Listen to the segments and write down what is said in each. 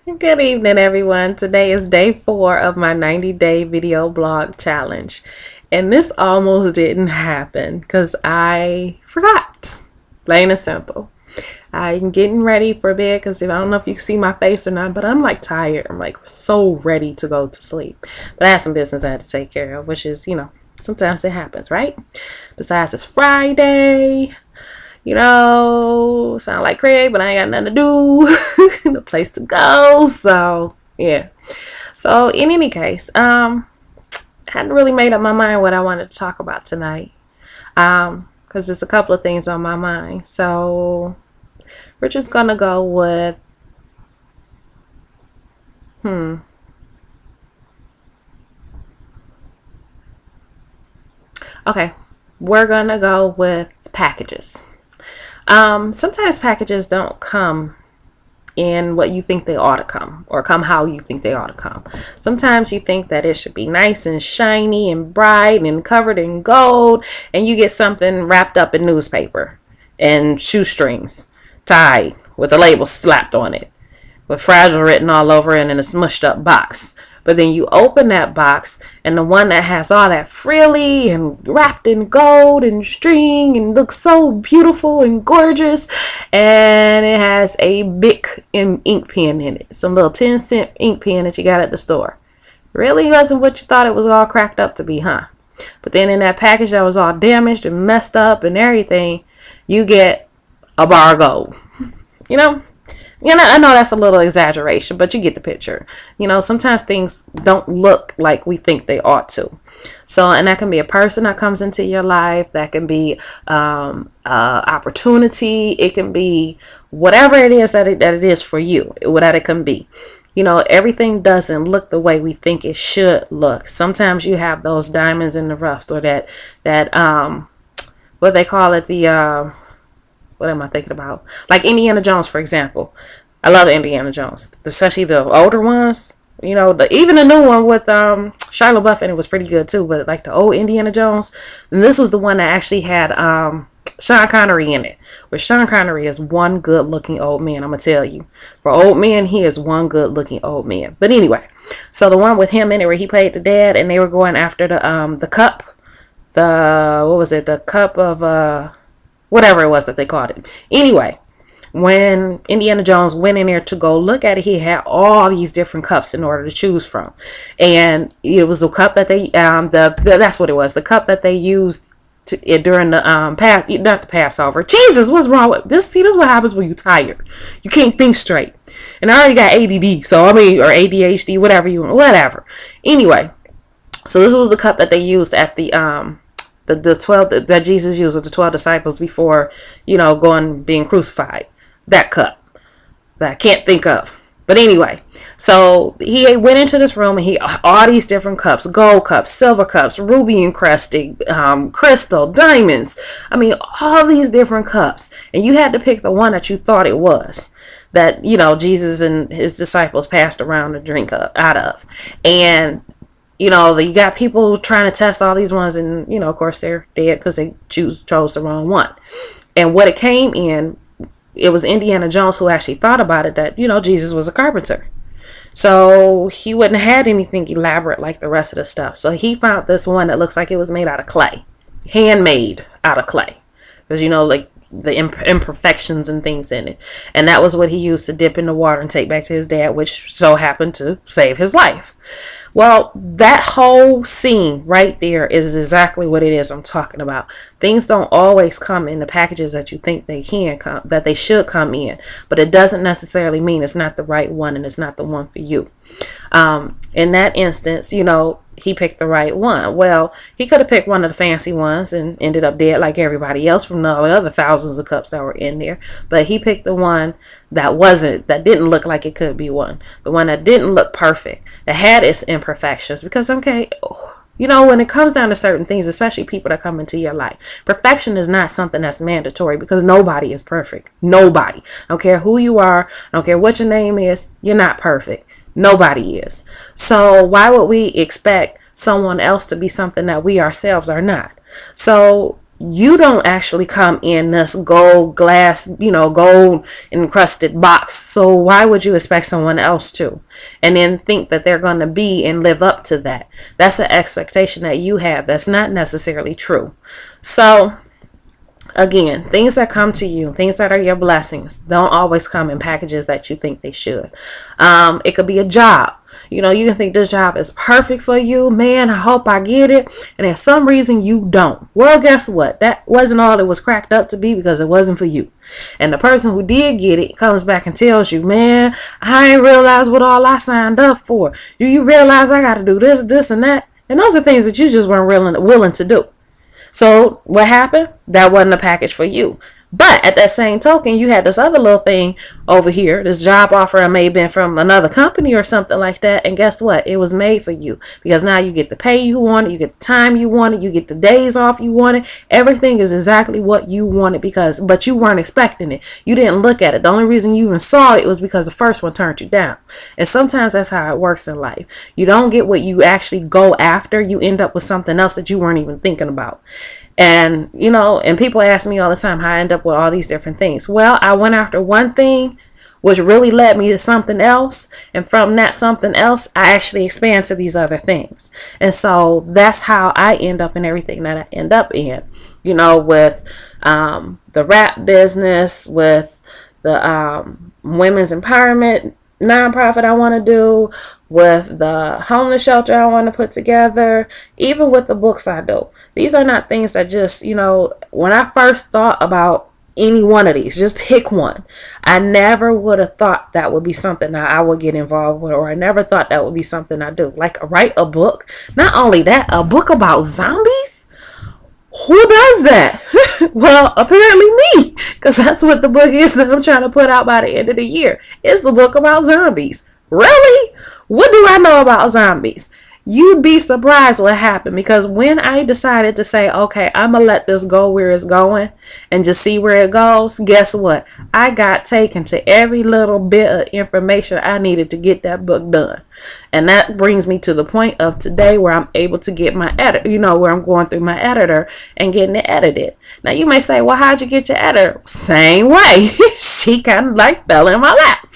Good evening, everyone. Today is day 4 of my 90-day video blog challenge. And this almost didn't happen because I forgot. Plain and simple. I'm getting ready for bed because I don't know if you can see my face or not, but I'm like tired. I'm like so ready to go to sleep. But I had some business I had to take care of, which is, sometimes it happens, right? Besides, it's Friday. Sound like Craig, but I ain't got nothing to do. No place to go. So, yeah. So, in any case, hadn't really made up my mind what I wanted to talk about tonight. Because there's a couple of things on my mind. So, we're just going to go with, Okay. We're going to go with packages. Sometimes packages don't come in what you think they ought to come, or come how you think they ought to come. Sometimes you think that it should be nice and shiny and bright and covered in gold, and you get something wrapped up in newspaper and shoestrings tied with a label slapped on it with fragile written all over it in a smushed up box. But then you open that box, and the one that has all that frilly and wrapped in gold and string and looks so beautiful and gorgeous, and it has a Bic ink pen in it. Some little 10-cent ink pen that you got at the store. Really wasn't what you thought it was all cracked up to be, huh? But then in that package that was all damaged and messed up and everything, you get a bar of gold. I know that's a little exaggeration, but you get the picture. Sometimes things don't look like we think they ought to. So, and that can be a person that comes into your life. That can be opportunity. It can be whatever it is that it is for you. That it can be. Everything doesn't look the way we think it should look. Sometimes you have those diamonds in the rough, or that what they call it, what am I thinking about? Like Indiana Jones, for example. I love Indiana Jones, especially the older ones. Even the new one with Shia LaBeouf, and it was pretty good too. But like the old Indiana Jones, and this was the one that actually had Sean Connery in it. Where Sean Connery is one good-looking old man. I'm gonna tell you, for old men, he is one good-looking old man. But anyway, so the one with him in it, where he played the dad, and they were going after the cup, the cup of whatever it was that they called it. Anyway, when Indiana Jones went in there to go look at it, he had all these different cups in order to choose from. And it was the cup that they, that's what it was, the cup that they used during the not the Passover. Jesus, what's wrong with this? See, this is what happens when you're tired. You can't think straight. And I already got ADD, or ADHD, whatever. Anyway, so this was the cup that they used at the 12 that Jesus used with the 12 disciples before, being crucified. That cup that I can't think of. But anyway, so he went into this room, and all these different cups, gold cups, silver cups, ruby encrusted, crystal, diamonds. I mean, all these different cups. And you had to pick the one that you thought it was, that, Jesus and his disciples passed around to drink out of. And you got people trying to test all these ones, and, of course, they're dead because they chose the wrong one. And what it came in, it was Indiana Jones who actually thought about it, that, Jesus was a carpenter. So he wouldn't have had anything elaborate like the rest of the stuff. So he found this one that looks like it was made out of clay. Handmade out of clay. Because, like the imperfections and things in it. And that was what he used to dip in the water and take back to his dad, which so happened to save his life. Well, that whole scene right there is exactly what it is I'm talking about. Things don't always come in the packages that you think they can come, that they should come in, but it doesn't necessarily mean it's not the right one and it's not the one for you. In that instance, he picked the right one. Well, he could have picked one of the fancy ones and ended up dead like everybody else from the other thousands of cups that were in there. But he picked the one that didn't look like it could be one. The one that didn't look perfect, that had its imperfections. Because, when it comes down to certain things, especially people that come into your life, perfection is not something that's mandatory, because nobody is perfect. Nobody. I don't care who you are. I don't care what your name is. You're not perfect. Nobody is. So why would we expect someone else to be something that we ourselves are not? So you don't actually come in this gold glass, gold encrusted box. So why would you expect someone else to? And then think that they're going to be and live up to that. That's an expectation that you have. That's not necessarily true. So again, things that come to you, things that are your blessings, don't always come in packages that you think they should. It could be a job. You can think this job is perfect for you. Man, I hope I get it. And for some reason you don't. Well, guess what? That wasn't all it was cracked up to be, because it wasn't for you. And the person who did get it comes back and tells you, man, I ain't realized what all I signed up for. You realize I got to do this, and that. And those are things that you just weren't willing to do. So what happened? That wasn't a package for you. But at that same token, you had this other little thing over here, this job offer. It may have been from another company or something like that. And guess what? It was made for you, because now you get the pay you wanted, you get the time you wanted, you get the days off you wanted. Everything is exactly what you wanted, but you weren't expecting it. You didn't look at it. The only reason you even saw it was because the first one turned you down. And sometimes that's how it works in life. You don't get what you actually go after. You end up with something else that you weren't even thinking about. And, and people ask me all the time how I end up with all these different things. Well, I went after one thing, which really led me to something else. And from that something else, I actually expand to these other things. And so that's how I end up in everything that I end up in, with the rap business, with the women's empowerment nonprofit I want to do, with the homeless shelter I want to put together, even with the books I do. These are not things that just, when I first thought about any one of these, just pick one, I never would have thought that would be something that I would get involved with, or I never thought that would be something I do. Like, write a book. Not only that, a book about zombies? Who does that? Well, apparently me, because that's what the book is that I'm trying to put out by the end of the year. It's a book about zombies. Really? What do I know about zombies? You'd be surprised what happened, because when I decided to say, okay, I'm going to let this go where it's going and just see where it goes, guess what? I got taken to every little bit of information I needed to get that book done. And that brings me to the point of today where I'm able to get my editor, where I'm going through my editor and getting it edited. Now you may say, well, how'd you get your editor? Same way. She kind of fell in my lap.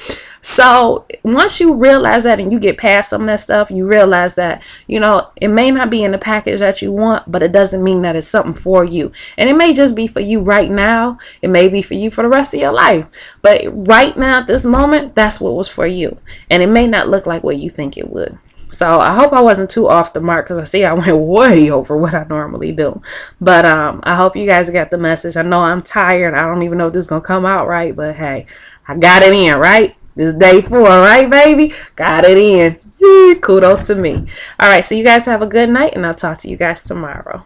So once you realize that and you get past some of that stuff, you realize that, it may not be in the package that you want, but it doesn't mean that it's something for you. And it may just be for you right now. It may be for you for the rest of your life. But right now, at this moment, that's what was for you. And it may not look like what you think it would. So I hope I wasn't too off the mark, because I see I went way over what I normally do. But I hope you guys got the message. I know I'm tired. I don't even know if this is going to come out right. But hey, I got it in, right? This is day 4, right, baby? Got it in. Kudos to me. All right, so you guys have a good night, and I'll talk to you guys tomorrow.